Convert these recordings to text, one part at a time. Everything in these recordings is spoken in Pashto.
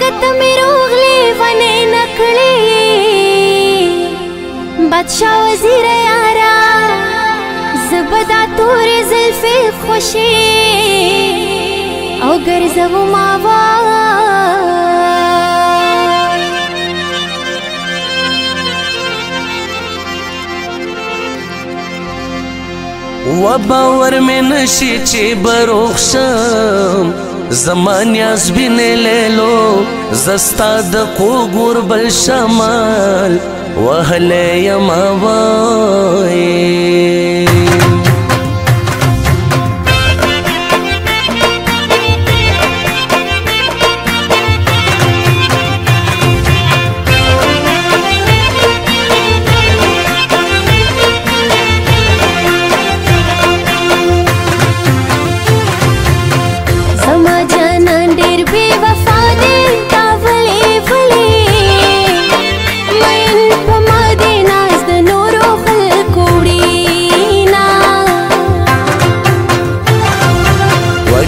कत में रोगले वने नकले बादशाह वजीर यारा जबदा तोरे जुल्फे खुशी او गर्जव मावा و باور में नशी चे बरोक्षम زمان یاز بین لیلو زستا د قوګور بل شمال وهله یما وای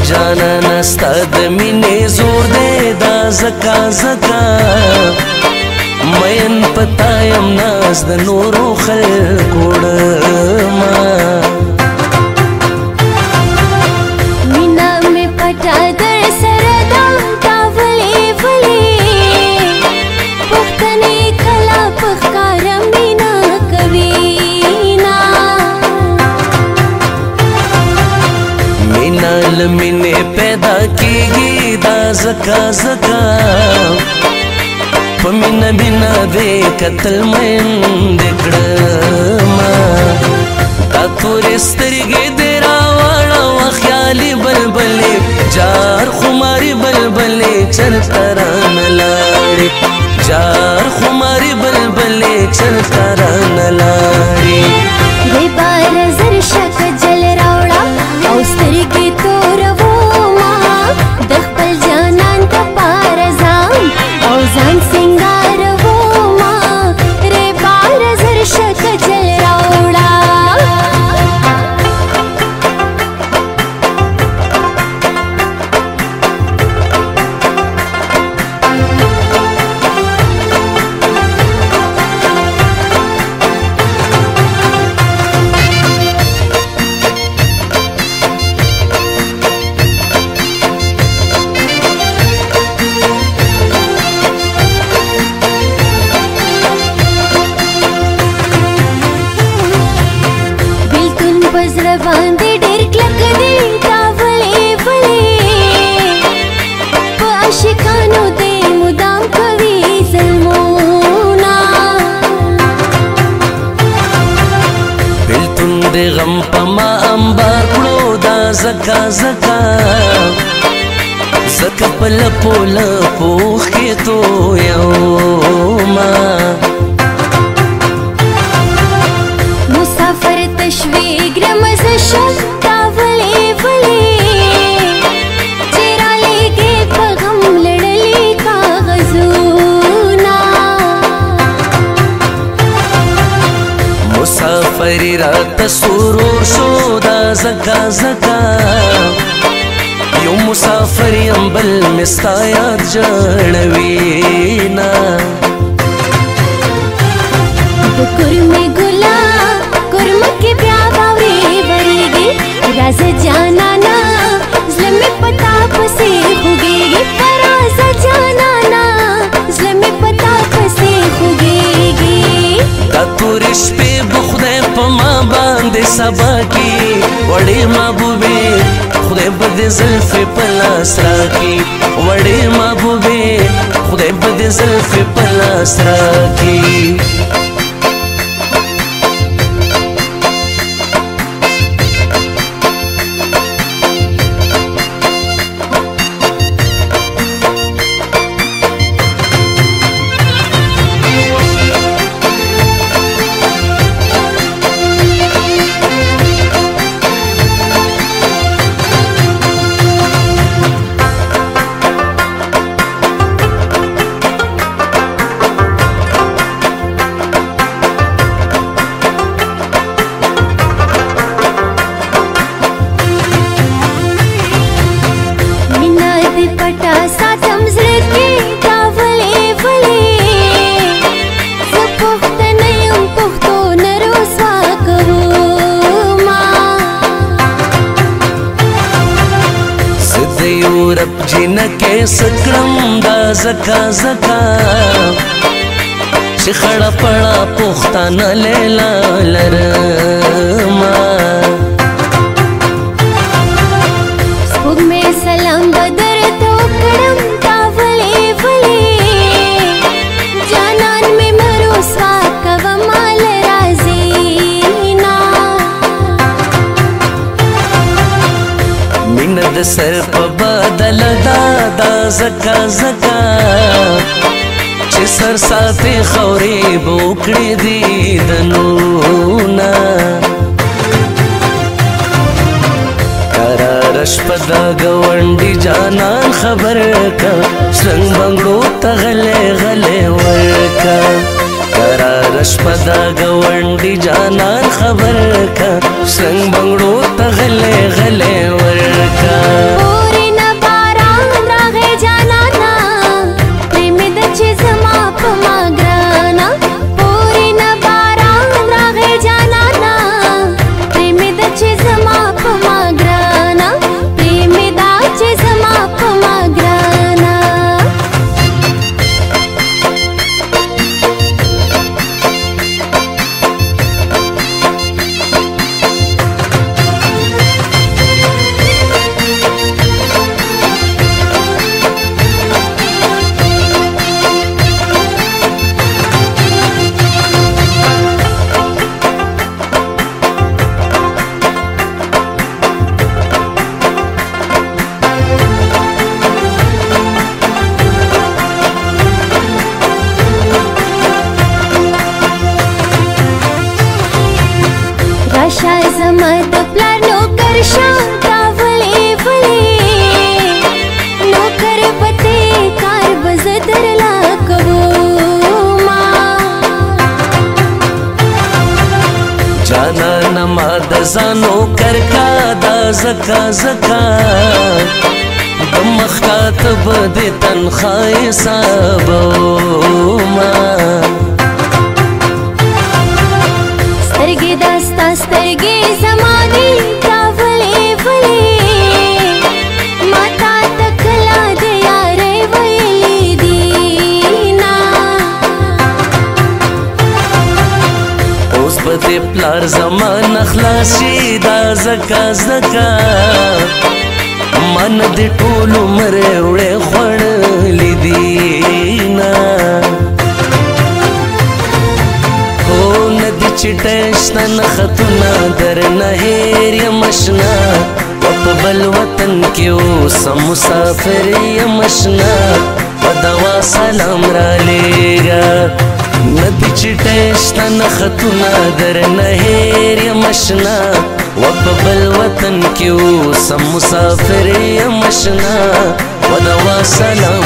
जाना नस्ता द मिने जोर दे दा zaka zaka مین پتایم ناز د نورو خلکو ډما مینا می پټا در سره دا تاولې ولې پختنې کلا پخکار مینا کوي نا مینا لمنه پیدا کیږي دا زکا زکا پمینا بنا دے قتل من دکڑما تا تورے سترگی دیرا والا و خیالی بلبلے جار خماری بلبلے چل تران لاری جار خماری بلبلے چل تران لاری دے بار زر شک جل راوڑا او سترگی تور ووما دخپل جانان تا پارزام او زان سنگار ووما رے بار زر شک جل راوڑا باندې ډېر کلک دی تاولې ولې په عاشقانو دې مدام کوي ظلمونه بلتون دې غم په ما انبار کړو دا زکا زکا زکا په لپو لپو کې تو یوما مسافر تشویق رمز شب تاولې ولې چیرې لګې په غم لړلې کاغذونه مسافر رات سرور شو دا زکا زکا یو مسافر یم بل مستا یاد جړوینا कुर्मे गुला कुर्म के प्या बावरे बरेगी राज जाना ना ज़ल्म पता पसे होगेगी राज जाना ना ज़ल्म पता पसे होगेगी ततुरिश पे बुखदे पमा बांधे सबा की वड़े महबूबे खुदे बदे ज़ल्फ़े पलास राखी वड़े महबूबे खुदे बदे ज़ल्फ़े पलास राखी یورپ جنکې سکړم دا زکا زکا چې خړه پړه پښتانه لیلا لرما سپوږمۍ سلام بدر ته وکړم تا ولې ولې جانان مې مروسوا کوه مال راځي نه مینه د سر په بدل دا زکا زکا چې سر ساتي خوري بوکړې دي دنونا قرار شپه د ګاونډي جانان خبر کا څنګه بنګړو ته غلې غلې ورکا قرار شپه د ګاونډي جانان خبر کا څنګه بنګړو ته غلې غلې ورکا زمد پلار نوکر شانتا ولی ولی نوکر پتے کار بزدر لاکو ما جانا نماد زانو کر کا دا زکا زکا دمخ کاتب دی تنخواہ سابو ما سترگی داستا سترگی زمانی تا ولی ولی ماتا تکلا دیارے ویلی دینا اوس بدی پلار زمان اخلاصی دا زکا زکا من دی ټول عمر وړې خوړلې دینا چټشنا نختونه در نه هیر یمشنا په بل وطن کې اوسم مسافر یمشنا په دوا سلام را لېږه ندی چټشنا نختونه در نه هیر یمشنا په بل وطن کې اوسم مسافر یمشنا په دوا سلام